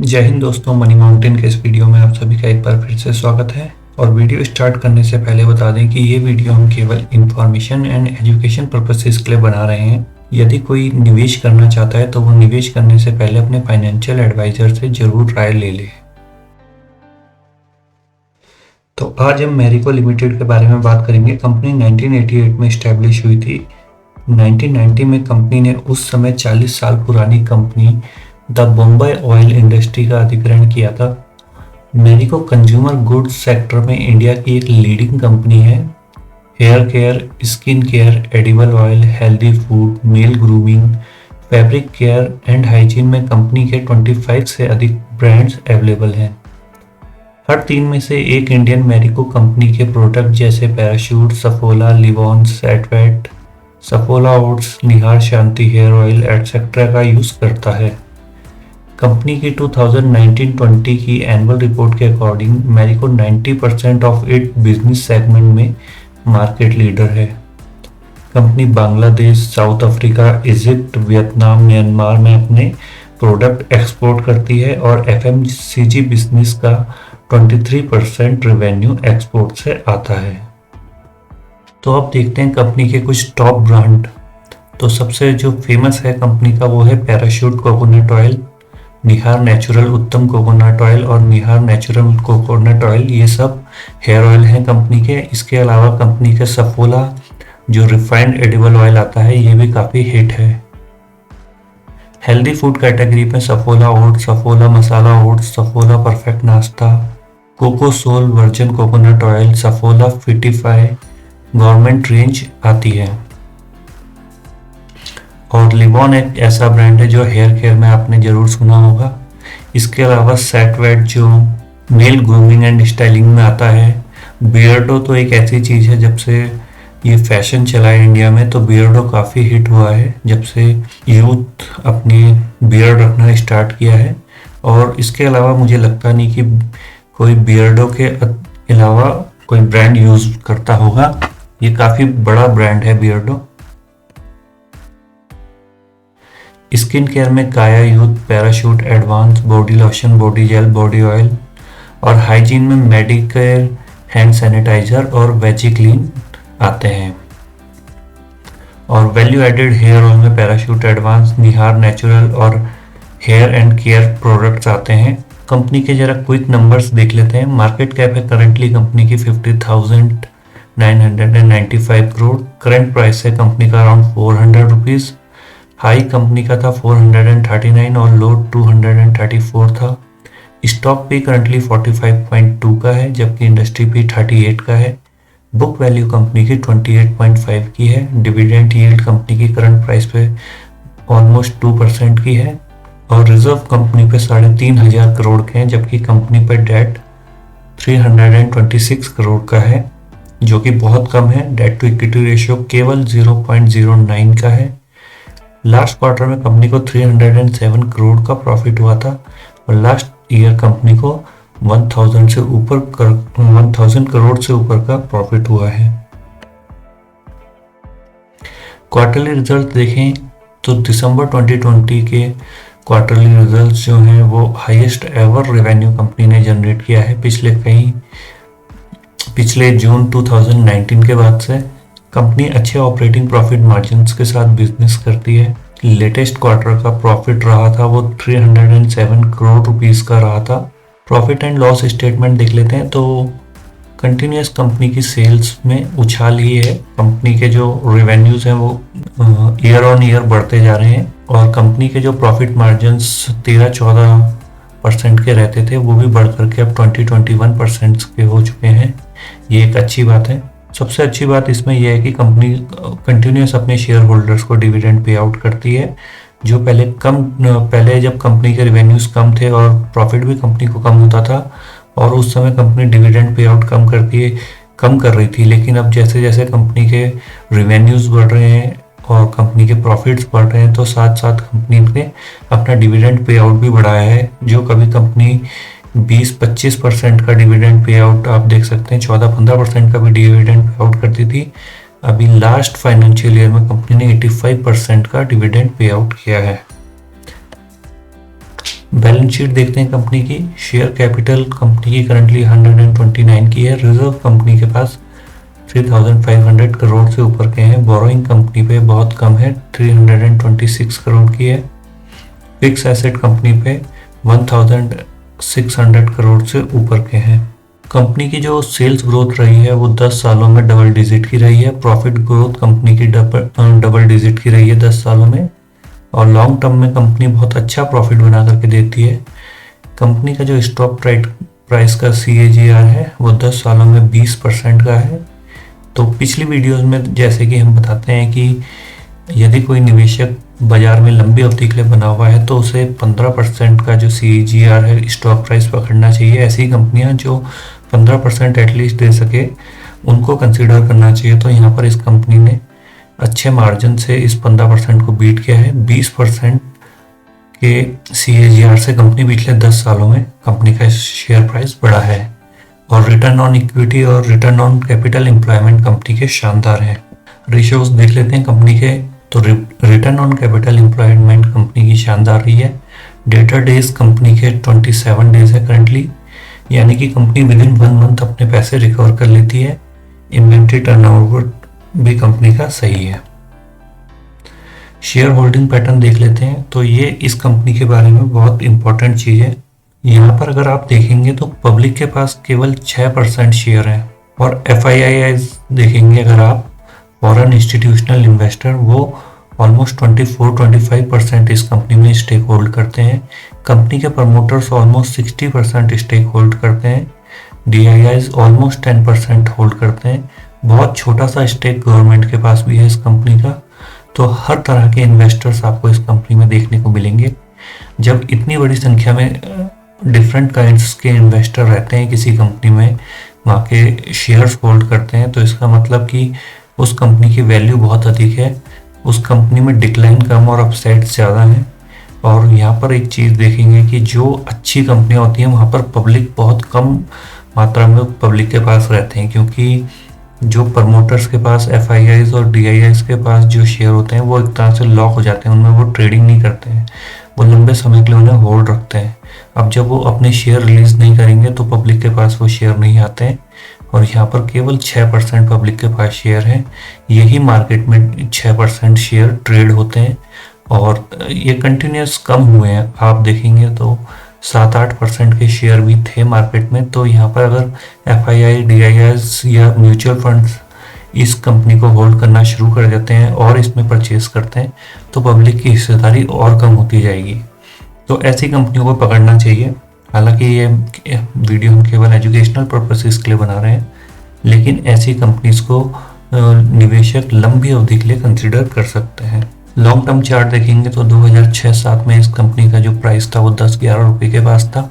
जय हिंद दोस्तों, money mountain के इस वीडियो में आप सभी का एक बार फिर से स्वागत है। और वीडियो स्टार्ट करने से पहले बता दें कि ये वीडियो हम केवल इंफॉर्मेशन एंड एजुकेशन पर्पसेस के लिए बना रहे हैं। यदि कोई निवेश करना चाहता है तो वो निवेश करने से पहले अपने फाइनेंशियल एडवाइजर से जरूर राय ले ले। तो आज हम मैरिको लिमिटेड के बारे में बात करेंगे। कंपनी 1988 में स्टैब्लिश हुई थी। 1990 में कंपनी ने उस समय 40 साल पुरानी company the Bombay oil industry का अधिग्रहण किया था। मैरिको कंज्यूमर गुड्स सेक्टर में इंडिया की एक लीडिंग कंपनी है। Hair care, skin care, edible oil, healthy food, male grooming, fabric care and hygiene में कंपनी के 25 से अधिक ब्रांड्स अवेलेबल हैं। हर 3 में से एक इंडियन मैरिको कंपनी के प्रोडक्ट जैसे Parachute, Saffola, Livon, Set Wet, Saffola oats, Nihar Shanti hair oil etcetera का यूज करता है। कंपनी की 2019-20 की एनुअल रिपोर्ट के according Marico 90% of it business segment में मार्केट लीडर है। Company Bangladesh, South Africa, Egypt, Vietnam, Myanmar में अपने प्रोडक्ट एक्सपोर्ट करती है और एफएमसीजी बिजनेस का 23% रेवेन्यू एक्सपोर्ट से आता है। तो अब देखते हैं कंपनी के कुछ टॉप ब्रांड। तो सबसे जो फेमस है कंपनी का वो है पैराशूट कोकोनट ऑयल, निहार नेचुरल उत्तम कोकोनट ऑयल और निहार नेचुरल कोकोनट ऑयल, ये सब हेयर ऑयल हैं कंपनी के। इसके अलावा कंपनी के सफोला जो रिफाइंड एडिबल ऑयल आता है ये भी काफ़ी हिट है। हेल्दी फूड कैटेगरी में Saffola oat, Saffola masala oat, Saffola perfect नाश्ता, Coco Soul virgin coconut oil, Saffola Fittify government range आती है। और लिवॉन एक ऐसा ब्रांड है जो हेयर केयर में आपने जरूर सुना होगा। इसके अलावा सेटवेट जो मेल ग्रूमिंग एंड स्टाइलिंग में आता है। बियर्डो तो एक ऐसी चीज़ है, जब से ये फैशन चला है इंडिया में तो बियर्डो काफ़ी हिट हुआ है, जब से यूथ अपनी बियर्ड रखना स्टार्ट किया है। और इसके अलावा मुझे लगता नहीं कि कोई बियर्डो के अलावा कोई ब्रांड यूज़ करता होगा। ये काफ़ी बड़ा ब्रांड है बियर्डो। स्किन केयर में Kaya youth, Parachute, Advance, body lotion, body gel, body oil और हाइजीन में मेडिकेयर, हैंड सैनिटाइजर और वेजिक्लीन आते हैं। और वैल्यू एडेड हेयर ऑयल में पैराशूट, एडवांस, निहार नेचुरल और हेयर एंड केयर प्रोडक्ट्स आते हैं। कंपनी के जरा क्विक नंबर्स देख लेते हैं। मार्केट कैप है करंटली कंपनी की 50,995 करोड़। करंट प्राइस है कंपनी का अराउंड 400 रुपीज़। हाई कंपनी का था 439 और लो 234 था। स्टॉक भी करंटली 45.2 का है, जबकि इंडस्ट्री भी 38 का है। बुक वैल्यू कंपनी की 28.5 की है। डिविडेंड यील्ड कंपनी की करंट प्राइस पे ऑलमोस्ट 2% की है। और रिजर्व कंपनी पे 3,500 करोड़ के हैं, जबकि कंपनी पे डेट 326 करोड़ का है, जो कि बहुत कम है। डेट टू इक्विटी रेशियो केवल 0.09 का है। लास्ट क्वार्टर में कंपनी को 307 करोड़ का प्रॉफिट हुआ था और लास्ट ईयर कंपनी को 1000 करोड़ से ऊपर का प्रॉफिट हुआ है। क्वार्टरली रिजल्ट देखें तो दिसंबर 2020 के क्वार्टरली रिजल्ट्स जो हैं वो हाईएस्ट एवर रेवेन्यू कंपनी ने जनरेट किया है पिछले जून 2019 के बाद से। कंपनी अच्छे ऑपरेटिंग प्रॉफिट मार्जिन्स के साथ बिजनेस करती है। लेटेस्ट क्वार्टर का प्रॉफिट रहा था वो 307 करोड़ रुपीस का रहा था। प्रॉफिट एंड लॉस स्टेटमेंट देख लेते हैं तो कंटिन्यूस कंपनी की सेल्स में उछाल ही है। कंपनी के जो रेवेन्यूज हैं वो ईयर ऑन ईयर बढ़ते जा रहे हैं और कंपनी के जो प्रॉफिट मार्जिन्स 13-14% के रहते थे वो भी बढ़ करके अब 20-21% के हो चुके हैं। ये एक अच्छी बात है। सबसे अच्छी बात इसमें यह है कि कंपनी कंटिन्यूस अपने शेयर होल्डर्स को डिविडेंड पे आउट करती है, जो पहले जब कंपनी के रेवेन्यूज कम थे और प्रॉफिट भी कंपनी को कम होता था और उस समय कंपनी डिविडेंड पे आउट कम कर रही थी। लेकिन अब जैसे जैसे कंपनी के रेवेन्यूज बढ़ रहे हैं और कंपनी के प्रॉफिट्स बढ़ रहे हैं तो साथ साथ कंपनी ने अपना डिविडेंड पे आउट भी बढ़ाया है। जो कभी कंपनी 20-25% का डिविडेंड पे आउट आप देख सकते हैं, 14-15% का भी डिविडेंड पे आउट करती थी, अभी लास्ट फाइनेंशियल ईयर में कंपनी ने 85% का डिविडेंड पे आउट किया है। बैलेंस शीट देखते हैं कंपनी की। शेयर कैपिटल कंपनी की करंटली 129 की है। रिजर्व कंपनी के पास 3500 करोड़ से ऊपर के हैं। बोरोइंग कंपनी पे बहुत कम है, 326 करोड़ की है। फिक्स एसेट कंपनी पे 1600 करोड़ से ऊपर के हैं। कंपनी की जो सेल्स ग्रोथ रही है वो 10 सालों में डबल डिजिट की रही है। प्रॉफिट ग्रोथ कंपनी की डबल डिजिट की रही है 10 सालों में। और लॉन्ग टर्म में कंपनी बहुत अच्छा प्रॉफिट बना करके देती है। कंपनी का जो स्टॉक प्राइस का CAGR है वो 10 सालों में 20% का है। तो पिछली वीडियोस में जैसे कि हम बताते हैं कि यदि कोई निवेशक बाजार में लंबी अवधि के लिए बना हुआ है तो उसे 15% का जो CAGR है स्टॉक प्राइस पकड़ना चाहिए। ऐसी कंपनियां जो 15% एटलीस्ट दे सके उनको कंसीडर करना चाहिए। तो यहाँ पर इस कंपनी ने अच्छे मार्जिन से इस 15% को बीट किया है। 20% के CAGR से कंपनी पिछले 10 सालों में कंपनी का शेयर प्राइस बढ़ा है। और रिटर्न ऑन इक्विटी और return on capital employment company के शानदार हैं। रेशियोज देख लेते हैं कंपनी के। तो return on capital employment company की शानदार रही है। डेटर डेज कंपनी के 27 डेज है करंटली, यानी कि कंपनी विद इन 1 मंथ अपने पैसे रिकवर कर लेती है। इन्वेंट्री टर्नओवर भी कंपनी का सही है। शेयर होल्डिंग पैटर्न देख लेते हैं। तो ये इस कंपनी के बारे में बहुत इंपॉर्टेंट चीज़ है। यहाँ पर अगर आप देखेंगे तो पब्लिक के पास केवल 6% शेयर है। और FIIs देखेंगे अगर आप, फॉरेन इंस्टीट्यूशनल इन्वेस्टर, वो ऑलमोस्ट 24-25% इस कंपनी में स्टेक होल्ड करते हैं। कंपनी के प्रमोटर्स ऑलमोस्ट 60% स्टेक होल्ड करते हैं। DIIs ऑलमोस्ट 10% होल्ड करते हैं। बहुत छोटा सा स्टेक गवर्नमेंट के पास भी है इस कंपनी का। तो हर तरह के इन्वेस्टर्स आपको इस कंपनी में देखने को मिलेंगे। जब इतनी बड़ी संख्या में डिफरेंट काइंड्स के इन्वेस्टर रहते हैं किसी कंपनी में, वहाँ के शेयर्स होल्ड करते हैं, तो इसका मतलब कि उस कंपनी की वैल्यू बहुत अधिक है। उस कंपनी में डिक्लाइन कम और अपसाइड ज़्यादा है। और यहाँ पर एक चीज़ देखेंगे कि जो अच्छी कंपनियाँ होती हैं वहाँ पर पब्लिक बहुत कम मात्रा में पब्लिक के पास रहते हैं, क्योंकि जो प्रमोटर्स के पास FIIs और DIIs के पास जो शेयर होते हैं वो एक तरह से लॉक हो जाते हैं, उनमें वो ट्रेडिंग नहीं करते हैं, वो लंबे समय के लिए उन्हें होल्ड रखते हैं। अब जब वो अपने शेयर रिलीज नहीं करेंगे तो पब्लिक के पास वो शेयर नहीं आते हैं। और यहाँ पर केवल 6% पब्लिक के पास शेयर है। यही मार्केट में 6% शेयर ट्रेड होते हैं और ये कंटिन्यूस कम हुए हैं। आप देखेंगे तो 7-8% के शेयर भी थे मार्केट में। तो यहाँ पर अगर FII, DIIs या म्यूचुअल फंड्स इस कंपनी को होल्ड करना शुरू कर देते हैं और इसमें परचेज करते हैं तो पब्लिक की हिस्सेदारी और कम होती जाएगी। तो ऐसी कंपनियों को पकड़ना चाहिए। हालांकि ये वीडियो हम केवल एजुकेशनल पर्पसेस के लिए बना रहे हैं, लेकिन ऐसी कंपनीज को निवेशक लंबी अवधि के लिए कंसिडर कर सकते हैं। लॉन्ग टर्म चार्ट देखेंगे तो 2006-07 में इस कंपनी का जो प्राइस था वो 10-11 रुपये के पास था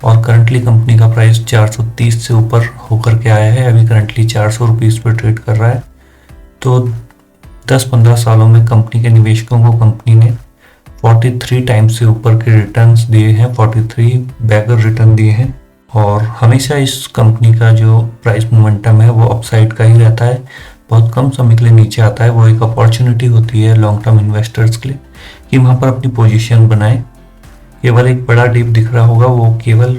और करंटली कंपनी का प्राइस 430 से ऊपर होकर के आया है। अभी करंटली 400 रुपीज़ पर ट्रेड कर रहा है। तो 10-15 सालों में कंपनी के निवेशकों को कंपनी ने 43 टाइम्स से ऊपर के रिटर्न्स दिए हैं, 43 बैगर रिटर्न दिए हैं। और हमेशा इस कंपनी का जो प्राइस मोमेंटम है वो अपसाइड का ही रहता है, बहुत कम समय के लिए नीचे आता है। वो एक अपॉर्चुनिटी होती है लॉन्ग टर्म इन्वेस्टर्स के लिए कि वहाँ पर अपनी पोजीशन बनाएं। केवल एक बड़ा डिप दिख रहा होगा, वो केवल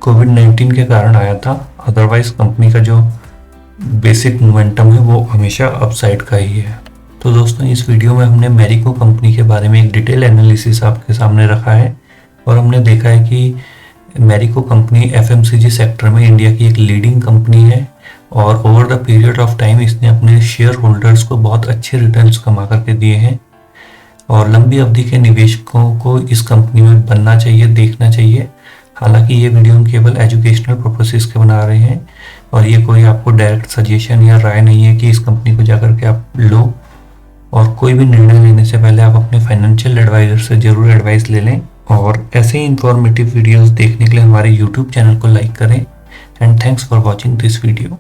कोविड-19 के कारण आया था। अदरवाइज कंपनी का जो बेसिक मोमेंटम है वो हमेशा अपसाइड का ही है। तो दोस्तों, इस वीडियो में हमने मैरिको कंपनी के बारे में एक डिटेल एनालिसिस आपके सामने रखा है और हमने देखा है कि मैरिको कंपनी FMCG सेक्टर में इंडिया की एक लीडिंग कंपनी है और over the period of time इसने अपने शेयर होल्डर्स को बहुत अच्छे रिटर्न्स कमा करके दिए हैं। और लंबी अवधि के निवेशकों को इस कंपनी में बनना चाहिए, देखना चाहिए। हालांकि ये वीडियो हम केवल एजुकेशनल पर्पसेस के बना रहे हैं और ये कोई आपको डायरेक्ट सजेशन या राय नहीं है कि इस कंपनी को जाकर के आप लो। और कोई भी निर्णय लेने से पहले आप अपने फाइनेंशियल एडवाइजर से जरूर एडवाइस ले लें। और ऐसे ही इंफॉर्मेटिव वीडियोस देखने के लिए हमारे YouTube चैनल को लाइक करें। And thanks for watching this video.